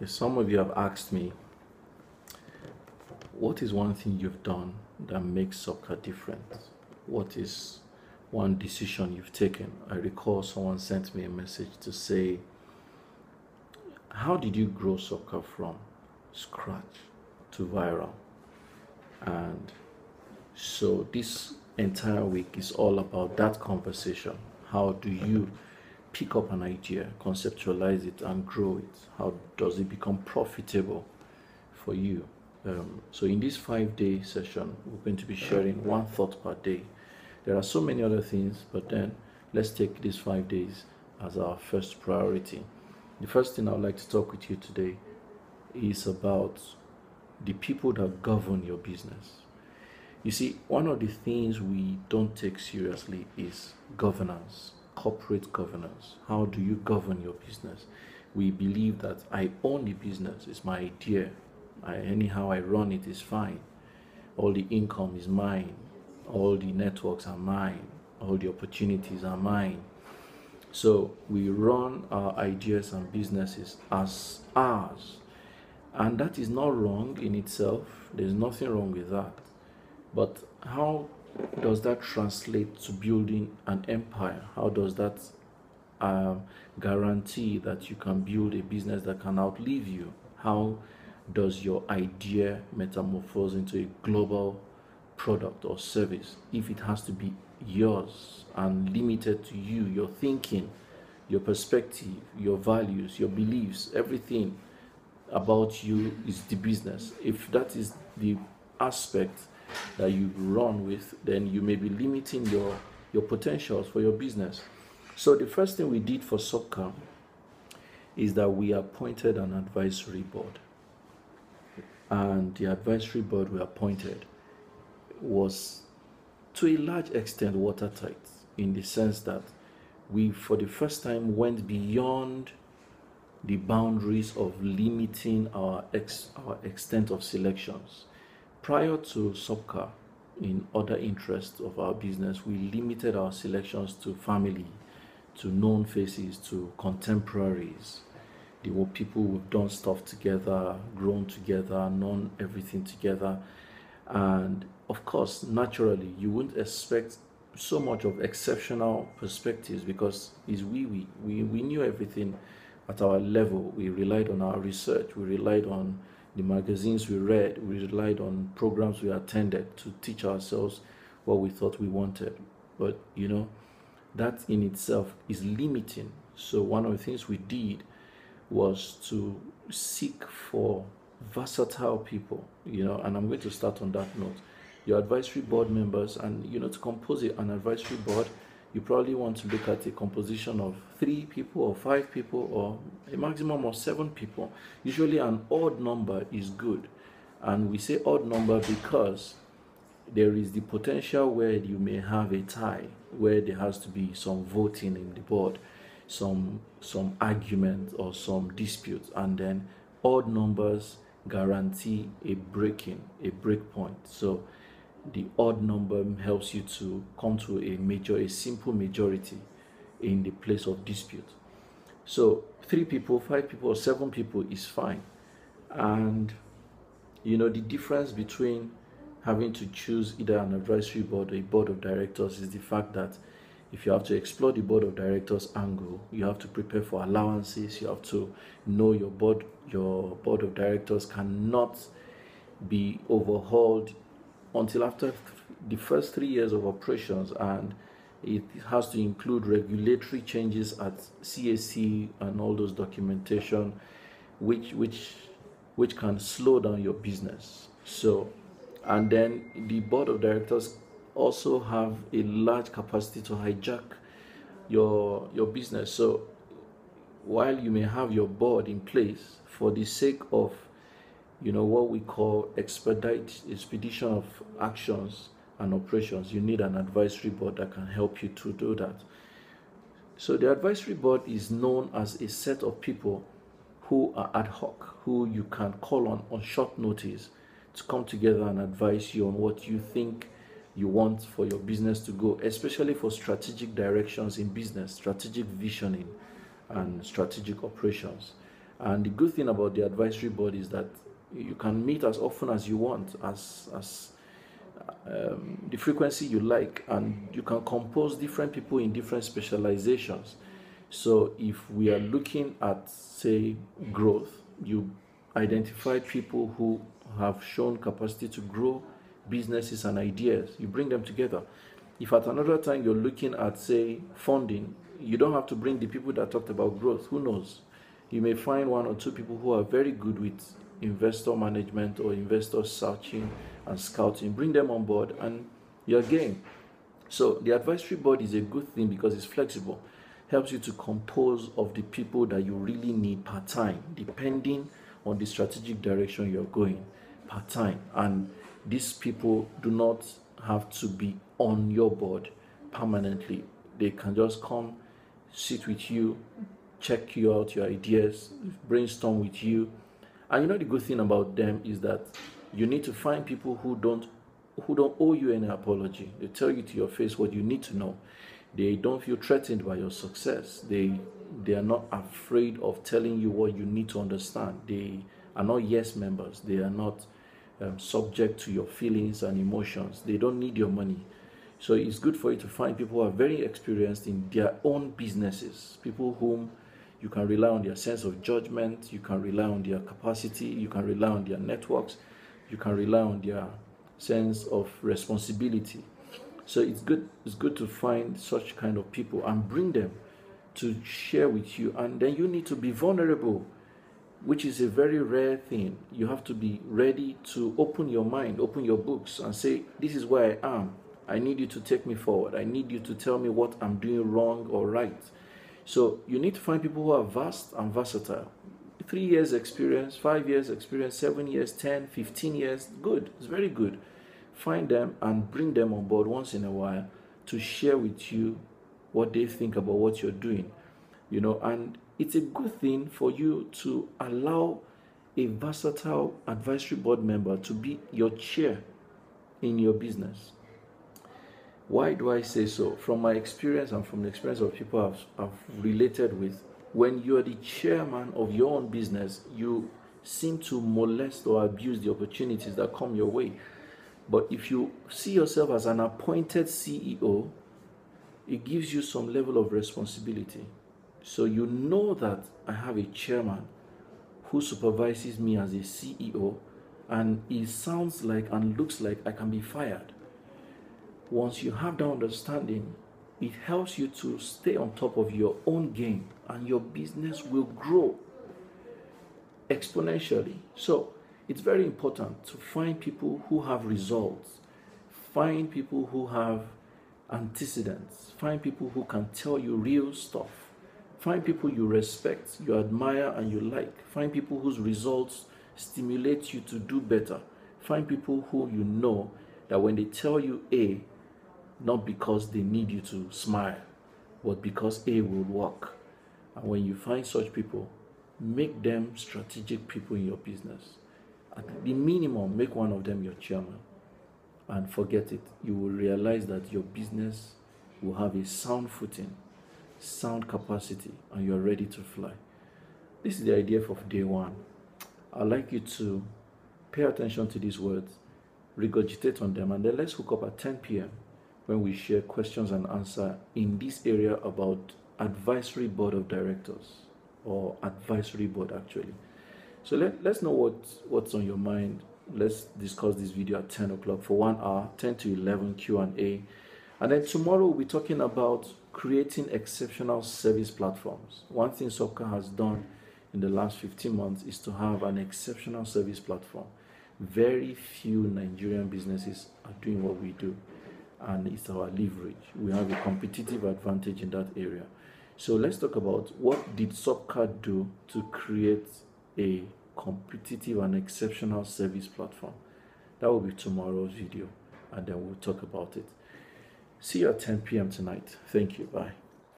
Some of you have asked me, what is one thing you've done that makes soccer different? What is one decision you've taken? I recall someone sent me a message to say, how did you grow soccer from scratch to viral? And so this entire week is all about that conversation. How do you pick up an idea, conceptualize it, and grow it? How does it become profitable for you? So in this 5-day session, we're going to be sharing one thought per day. There are so many other things, but then let's take these 5 days as our first priority. The first thing I would like to talk with you today is about the people that govern your business. You see, one of the things we don't take seriously is governance, corporate governance. How do you govern your business? We believe that I own the business, it's my idea. Anyhow I run it is fine. All the income is mine. All the networks are mine. All the opportunities are mine. So we run our ideas and businesses as ours. And that is not wrong in itself. There's nothing wrong with that. But how does that translate to building an empire? How does that guarantee that you can build a business that can outlive you? How does your idea metamorphose into a global product or service if it has to be yours and limited to you, your thinking, your perspective, your values, your beliefs, everything about you is the business? If that is the aspect that you run with, then you may be limiting your potentials for your business. So the first thing we did for soccer is that we appointed an advisory board. And the advisory board we appointed was to a large extent watertight, in the sense that we for the first time went beyond the boundaries of limiting our extent of selections. Prior to soccer, in other interests of our business, we limited our selections to family, to known faces, to contemporaries. They were people who've done stuff together, grown together, known everything together. And of course, naturally, you wouldn't expect so much of exceptional perspectives because we knew everything at our level. We relied on our research, we relied on the magazines we read, we relied on programs we attended to teach ourselves what we thought we wanted. But that in itself is limiting. So one of the things we did was to seek for versatile people, and I'm going to start on that note. Your advisory board members, and to compose an advisory board, you probably want to look at a composition of 3 people or 5 people or a maximum of 7 people. Usually an odd number is good. And we say odd number because there is the potential where you may have a tie, where there has to be some voting in the board, some argument or some dispute, and then odd numbers guarantee a break point. So the odd number helps you to come to a simple majority in the place of dispute. So 3 people, 5 people, or 7 people is fine. And the difference between having to choose either an advisory board or a board of directors is the fact that if you have to explore the board of directors angle, you have to prepare for allowances. You have to know your board of directors cannot be overhauled until after the first 3 years of operations, and it has to include regulatory changes at CAC and all those documentation, which can slow down your business. So, and then the board of directors also have a large capacity to hijack your business. So while you may have your board in place for the sake of what we call expedition of actions and operations, you need an advisory board that can help you to do that. So the advisory board is known as a set of people who are ad hoc, who you can call on short notice to come together and advise you on what you think you want for your business to go, especially for strategic directions in business, strategic visioning, and strategic operations. And the good thing about the advisory board is that you can meet as often as you want, as the frequency you like, and you can compose different people in different specializations. So if we are looking at, say, growth, you identify people who have shown capacity to grow businesses and ideas, you bring them together. If at another time you're looking at, say, funding, you don't have to bring the people that talked about growth. Who knows? You may find one or two people who are very good with investor management or investor searching and scouting. Bring them on board and you're game. So the advisory board is a good thing because it's flexible. Helps you to compose of the people that you really need part-time, depending on the strategic direction you're going, part-time. And these people do not have to be on your board permanently. They can just come, sit with you, check you out, your ideas, brainstorm with you. And the good thing about them is that you need to find people who don't owe you any apology. They tell you to your face what you need to know. They don't feel threatened by your success. They are not afraid of telling you what you need to understand. They are not yes members. They are not subject to your feelings and emotions. They don't need your money. So it's good for you to find people who are very experienced in their own businesses, people whom you can rely on their sense of judgment, you can rely on their capacity, you can rely on their networks, you can rely on their sense of responsibility. So it's good to find such kind of people and bring them to share with you. And then you need to be vulnerable, which is a very rare thing. You have to be ready to open your mind, open your books and say, this is where I am. I need you to take me forward. I need you to tell me what I'm doing wrong or right. So you need to find people who are vast and versatile. 3 years experience, 5 years experience, 7 years, 10, 15 years, good. It's very good. Find them and bring them on board once in a while to share with you what they think about what you're doing. And it's a good thing for you to allow a versatile advisory board member to be your chair in your business. Why do I say so? From my experience and from the experience of people I've related with, when you're the chairman of your own business, you seem to molest or abuse the opportunities that come your way. But if you see yourself as an appointed CEO, it gives you some level of responsibility. So you know that I have a chairman who supervises me as a CEO, and it sounds like and looks like I can be fired. Once you have that understanding, it helps you to stay on top of your own game, and your business will grow exponentially. So it's very important to find people who have results, find people who have antecedents, find people who can tell you real stuff, find people you respect, you admire, and you like, find people whose results stimulate you to do better, find people who you know that when they tell you A, not because they need you to smile, but because A will work. And when you find such people, make them strategic people in your business. At the minimum, make one of them your chairman. And forget it. You will realize that your business will have a sound footing, sound capacity, and you're ready to fly. This is the idea for day one. I'd like you to pay attention to these words, regurgitate on them, and then let's hook up at 10 p.m. when we share questions and answer in this area about advisory board of directors, or advisory board actually. So let's know what's on your mind. Let's discuss this video at 10 o'clock for 1 hour, 10 to 11 Q&A. And then tomorrow we'll be talking about creating exceptional service platforms. One thing Sopka has done in the last 15 months is to have an exceptional service platform. Very few Nigerian businesses are doing what we do, and it's our leverage. We have a competitive advantage in that area. So let's talk about what did Sopka do to create a competitive and exceptional service platform. That will be tomorrow's video, and then we'll talk about it. See you at 10 p.m. tonight. Thank you. Bye.